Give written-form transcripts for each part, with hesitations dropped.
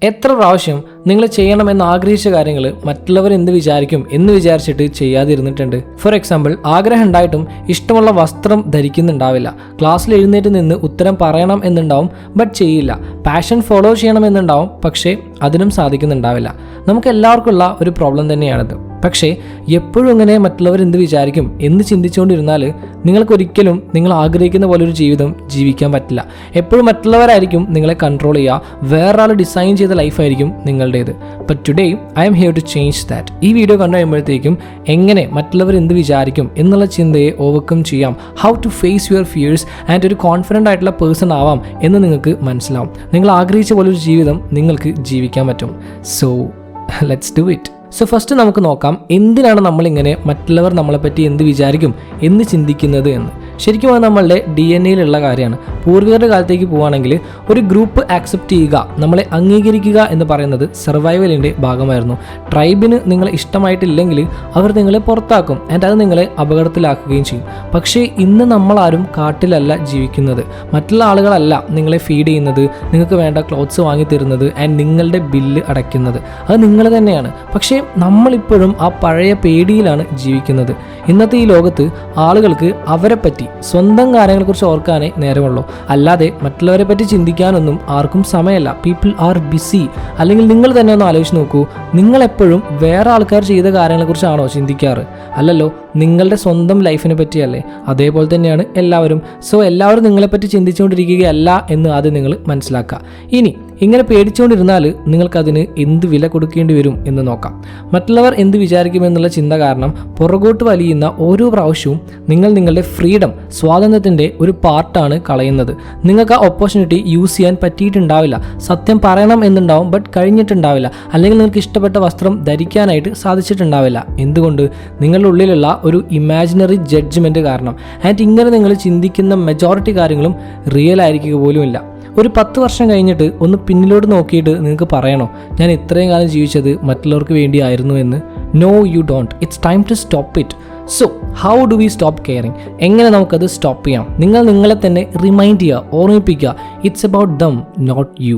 എത്ര പ്രാവശ്യം നിങ്ങൾ ചെയ്യണമെന്ന് ആഗ്രഹിച്ച കാര്യങ്ങൾ മറ്റുള്ളവർ എന്ത് വിചാരിക്കും എന്ന് വിചാരിച്ചിട്ട് ചെയ്യാതിരുന്നിട്ടുണ്ട്? ഫോർ എക്സാമ്പിൾ, ആഗ്രഹം ഉണ്ടായിട്ടും ഇഷ്ടമുള്ള വസ്ത്രം ധരിക്കുന്നുണ്ടാവില്ല. ക്ലാസ്സിൽ എഴുന്നേറ്റ് നിന്ന് ഉത്തരം പറയണം എന്നുണ്ടാവും, ബട്ട് ചെയ്യില്ല. പാഷൻ ഫോളോ ചെയ്യണമെന്നുണ്ടാവും, പക്ഷേ അതിനും സാധിക്കുന്നുണ്ടാവില്ല. നമുക്ക് എല്ലാവർക്കുള്ള ഒരു പ്രോബ്ലം തന്നെയാണിത്. പക്ഷേ എപ്പോഴും ഇങ്ങനെ മറ്റുള്ളവർ എന്ത് വിചാരിക്കും എന്ന് ചിന്തിച്ചുകൊണ്ടിരുന്നാൽ നിങ്ങൾക്കൊരിക്കലും നിങ്ങൾ ആഗ്രഹിക്കുന്ന പോലെ ഒരു ജീവിതം ജീവിക്കാൻ പറ്റില്ല. എപ്പോഴും മറ്റുള്ളവരായിരിക്കും നിങ്ങളെ കൺട്രോൾ ചെയ്യുക. വേറൊരാൾ ഡിസൈൻ ചെയ്ത ലൈഫായിരിക്കും നിങ്ങളുടേത്. But today I'm here to change that. ഈ വീഡിയോ കണ്ടു കഴിയുമ്പോഴത്തേക്കും എങ്ങനെ മറ്റുള്ളവർ എന്ത് വിചാരിക്കും എന്നുള്ള ചിന്തയെ ഓവർകം ചെയ്യാം, how to face your fears and ഒരു കോൺഫിഡൻ്റ് ആയിട്ടുള്ള പേഴ്സൺ ആവാം എന്ന് നിങ്ങൾക്ക് മനസ്സിലാവും. നിങ്ങൾ ആഗ്രഹിച്ച പോലെ ഒരു ജീവിതം നിങ്ങൾക്ക് ജീവിക്കാൻ പറ്റും. So let's do it. So first നമുക്ക് നോക്കാം, എന്തിനാണ് നമ്മളിങ്ങനെ മറ്റുള്ളവർ നമ്മളെപ്പറ്റി എന്ത് വിചാരിക്കും എന്ന് ചിന്തിക്കുന്നത് എന്ന്. ശരിക്കും അത് നമ്മളുടെ DNA-യിലുള്ള കാര്യമാണ്. പൂർവികരുടെ കാലത്തേക്ക് പോവുകയാണെങ്കിൽ ഒരു ഗ്രൂപ്പ് ആക്സെപ്റ്റ് ചെയ്യുക, നമ്മളെ അംഗീകരിക്കുക എന്ന് പറയുന്നത് സർവൈവലിൻ്റെ ഭാഗമായിരുന്നു. ട്രൈബിന് നിങ്ങളെ ഇഷ്ടമായിട്ടില്ലെങ്കിൽ അവർ നിങ്ങളെ പുറത്താക്കും, ആൻഡ് അത് നിങ്ങളെ അപകടത്തിലാക്കുകയും ചെയ്യും. പക്ഷേ ഇന്ന് നമ്മളാരും കാട്ടിലല്ല ജീവിക്കുന്നത്. മറ്റുള്ള ആളുകളല്ല നിങ്ങളെ ഫീഡ് ചെയ്യുന്നത്, നിങ്ങൾക്ക് വേണ്ട ക്ലോത്ത്സ് വാങ്ങി തരുന്നത് ആൻഡ് നിങ്ങളുടെ ബില്ല് അടയ്ക്കുന്നത്. അത് നിങ്ങൾ തന്നെയാണ്. പക്ഷേ നമ്മളിപ്പോഴും ആ പഴയ പേടിയിലാണ് ജീവിക്കുന്നത്. ഇന്നത്തെ ഈ ലോകത്ത് ആളുകൾക്ക് അവരെ പറ്റി സ്വന്തം കാര്യങ്ങളെക്കുറിച്ച് ഓർക്കാനേ നേരമുള്ളൂ, അല്ലാതെ മറ്റുള്ളവരെ പറ്റി ചിന്തിക്കാനൊന്നും ആർക്കും സമയമല്ല. People are BC. അല്ലെങ്കിൽ നിങ്ങൾ തന്നെ ഒന്ന് ആലോചിച്ച് നോക്കൂ, നിങ്ങളെപ്പോഴും വേറെ ആൾക്കാർ ചെയ്ത കാര്യങ്ങളെക്കുറിച്ചാണോ ചിന്തിക്കാറ്? അല്ലല്ലോ, നിങ്ങളുടെ സ്വന്തം ലൈഫിനെ പറ്റിയല്ലേ? അതേപോലെ തന്നെയാണ് എല്ലാവരും. സോ എല്ലാവരും നിങ്ങളെപ്പറ്റി ചിന്തിച്ചുകൊണ്ടിരിക്കുകയല്ല എന്ന് ആദ്യം നിങ്ങൾ മനസ്സിലാക്കുക. ഇനി ഇങ്ങനെ പേടിച്ചുകൊണ്ടിരുന്നാൽ നിങ്ങൾക്കതിന് എന്ത് വില കൊടുക്കേണ്ടി വരും എന്ന് നോക്കാം. മറ്റുള്ളവർ എന്ത് വിചാരിക്കുമെന്നുള്ള ചിന്ത കാരണം പുറകോട്ട് വലിയുന്ന ഓരോ പ്രാവശ്യവും നിങ്ങൾ നിങ്ങളുടെ ഫ്രീഡം, സ്വാതന്ത്ര്യത്തിൻ്റെ ഒരു പാർട്ടാണ് കളയുന്നത്. നിങ്ങൾക്ക് ആ ഓപ്പർച്യൂണിറ്റി യൂസ് ചെയ്യാൻ പറ്റിയിട്ടുണ്ടാവില്ല. സത്യം പറയണം എന്നുണ്ടാവും, ബട്ട് കഴിഞ്ഞിട്ടുണ്ടാവില്ല. അല്ലെങ്കിൽ നിങ്ങൾക്ക് ഇഷ്ടപ്പെട്ട വസ്ത്രം ധരിക്കാനായിട്ട് സാധിച്ചിട്ടുണ്ടാവില്ല. എന്തുകൊണ്ട്? നിങ്ങളുടെ ഉള്ളിലുള്ള ഒരു ഇമാജിനറി ജഡ്ജ്മെൻറ്റ് കാരണം. ആൻഡ് ഇങ്ങനെ നിങ്ങൾ ചിന്തിക്കുന്ന മെജോറിറ്റി കാര്യങ്ങളും റിയൽ ആയിരിക്കുക പോലുമില്ല. ഒരു 10 വർഷം കഴിഞ്ഞിട്ട് ഒന്ന് പിന്നിലോട്ട് നോക്കിയിട്ട് നിങ്ങൾക്ക് പറയണോ, ഞാൻ ഇത്രയും കാലം ജീവിച്ചത് മറ്റുള്ളവർക്ക് വേണ്ടിയായിരുന്നു എന്ന്? No, you don't. It's time to stop it. So how do we stop caring? എങ്ങനെ നമുക്കത് സ്റ്റോപ്പ് ചെയ്യാം? നിങ്ങൾ നിങ്ങളെ തന്നെ റിമൈൻഡ് ചെയ്യുക, ഓർമ്മിപ്പിക്കുക, it's about them, not you.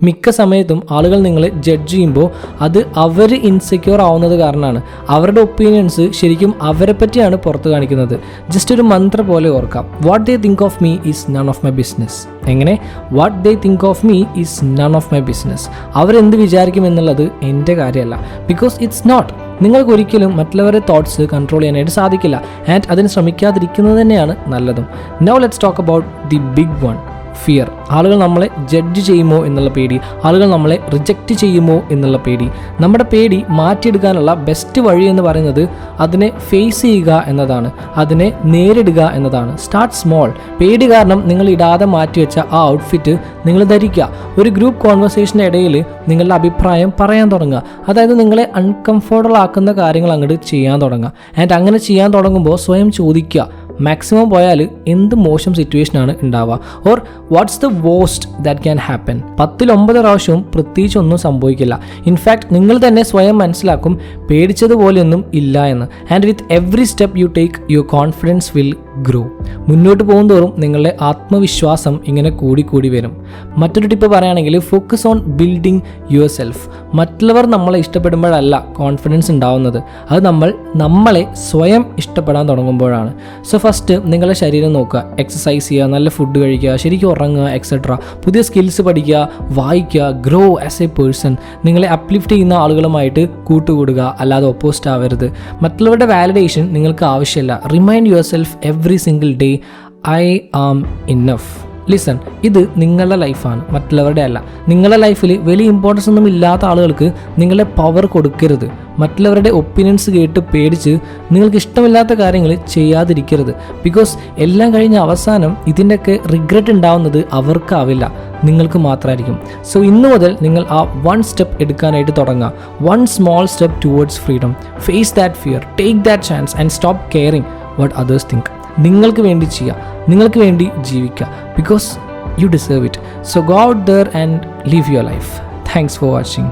മിക്ക സമയത്തും ആളുകൾ നിങ്ങളെ ജഡ്ജ് ചെയ്യുമ്പോൾ അത് അവർ ഇൻസെക്യൂർ ആവുന്നത് കാരണമാണ്. അവരുടെ ഒപ്പീനിയൻസ് ശരിക്കും അവരെ പറ്റിയാണ് പുറത്ത് കാണിക്കുന്നത്. ജസ്റ്റ് ഒരു മന്ത്ര പോലെ ഓർക്കാം, what they think of me is none of my business. എങ്ങനെ? What they think of me is none of my business. അവരെന്ത് വിചാരിക്കും എന്നുള്ളത് എൻ്റെ കാര്യമല്ല. Because it's not. നിങ്ങൾക്ക് ഒരിക്കലും മറ്റുള്ളവരുടെ തോട്ട്സ് കൺട്രോൾ ചെയ്യാനായിട്ട് സാധിക്കില്ല. ആൻഡ് അതിന് ശ്രമിക്കാതിരിക്കുന്നത് തന്നെയാണ് നല്ലതും. Now let's talk about the big one, fear. ആളുകൾ നമ്മളെ ജഡ്ജ് ചെയ്യുമോ എന്നുള്ള പേടി, ആളുകൾ നമ്മളെ റിജക്റ്റ് ചെയ്യുമോ എന്നുള്ള പേടി. നമ്മുടെ പേടി മാറ്റിയെടുക്കാനുള്ള ബെസ്റ്റ് വഴി എന്ന് പറയുന്നത് അതിനെ ഫേസ് ചെയ്യുക എന്നതാണ്, അതിനെ നേരിടുക എന്നതാണ്. Start small. പേടി കാരണം നിങ്ങൾ ഇടാതെ മാറ്റിവെച്ച ആ ഔട്ട്ഫിറ്റ് നിങ്ങൾ ധരിക്കുക. ഒരു ഗ്രൂപ്പ് കോൺവെർസേഷൻ്റെ ഇടയിൽ നിങ്ങളുടെ അഭിപ്രായം പറയാൻ തുടങ്ങുക. അതായത് നിങ്ങളെ അൺകംഫർട്ടബിൾ ആക്കുന്ന കാര്യങ്ങൾ അങ്ങോട്ട് ചെയ്യാൻ തുടങ്ങുക. ആൻഡ് അങ്ങനെ ചെയ്യാൻ തുടങ്ങുമ്പോൾ സ്വയം ചോദിക്കുക, മാക്സിമം പോയാൽ എന്ത് മോശം സിറ്റുവേഷനാണ് ഉണ്ടാവുക, or what's the worst that can happen. 10-9 പ്രാവശ്യവും പ്രത്യേകിച്ച് ഒന്നും സംഭവിക്കില്ല. ഇൻഫാക്ട് നിങ്ങൾ തന്നെ സ്വയം മനസ്സിലാക്കും പേടിച്ചതുപോലെയൊന്നും ഇല്ല എന്ന്. And with every step you take your confidence will grow. മുന്നോട്ട് പോകുന്തോറും നിങ്ങളുടെ ആത്മവിശ്വാസം ഇങ്ങനെ കൂടി വരും. മറ്റൊരു ടിപ്പ് പറയുകയാണെങ്കിൽ, focus on building your self. മറ്റുള്ളവർ നമ്മളെ ഇഷ്ടപ്പെടുമ്പോഴല്ല കോൺഫിഡൻസ് ഉണ്ടാവുന്നത്, അത് നമ്മളെ സ്വയം ഇഷ്ടപ്പെടാൻ തുടങ്ങുമ്പോഴാണ്. സോ ഫസ്റ്റ് നിങ്ങളുടെ ശരീരം നോക്കുക, എക്സസൈസ് ചെയ്യുക, നല്ല ഫുഡ് കഴിക്കുക, ശരിക്കും ഉറങ്ങുക, എക്സെട്ര. പുതിയ സ്കിൽസ് പഠിക്കുക, വായിക്കുക, ഗ്രോ ആസ് എ പേഴ്സൺ. നിങ്ങളെ അപ്ലിഫ്റ്റ് ചെയ്യുന്ന ആളുകളുമായിട്ട് കൂട്ടുകൂടുക, അല്ലാതെ ഒപ്പോസിറ്റ് ആവരുത്. മറ്റുള്ളവരുടെ വാലിഡേഷൻ നിങ്ങൾക്ക് ആവശ്യമില്ല. Remind yourself every single day, I am enough. Listen, ഇത് നിങ്ങളുടെ ലൈഫാണ്, മറ്റുള്ളവരുടെ അല്ല. നിങ്ങളുടെ ലൈഫിൽ വലിയ ഇമ്പോർട്ടൻസ് ഒന്നും ഇല്ലാത്ത ആളുകൾക്ക് നിങ്ങളുടെ പവർ കൊടുക്കരുത്. മറ്റുള്ളവരുടെ ഒപ്പീനിയൻസ് കേട്ട് പേടിച്ച് നിങ്ങൾക്ക് ഇഷ്ടമില്ലാത്ത കാര്യങ്ങൾ ചെയ്യാതിരിക്കരുത്. ബിക്കോസ് എല്ലാം കഴിഞ്ഞ അവസാനം ഇതിൻ്റെയൊക്കെ റിഗ്രറ്റ് ഉണ്ടാവുന്നത് അവർക്കാവില്ല, നിങ്ങൾക്ക് മാത്രമായിരിക്കും. സോ ഇന്നു മുതൽ നിങ്ങൾ ആ 1 സ്റ്റെപ്പ് എടുക്കാനായിട്ട് തുടങ്ങുക. 1 small step towards freedom. Face that fear, take that chance and stop caring what others think. നിങ്ങൾക്ക് വേണ്ടി ചെയ്യുക, നിങ്ങൾക്ക് വേണ്ടി ജീവിക്കുക. Because you deserve it. So go out there and live your life. Thanks for watching.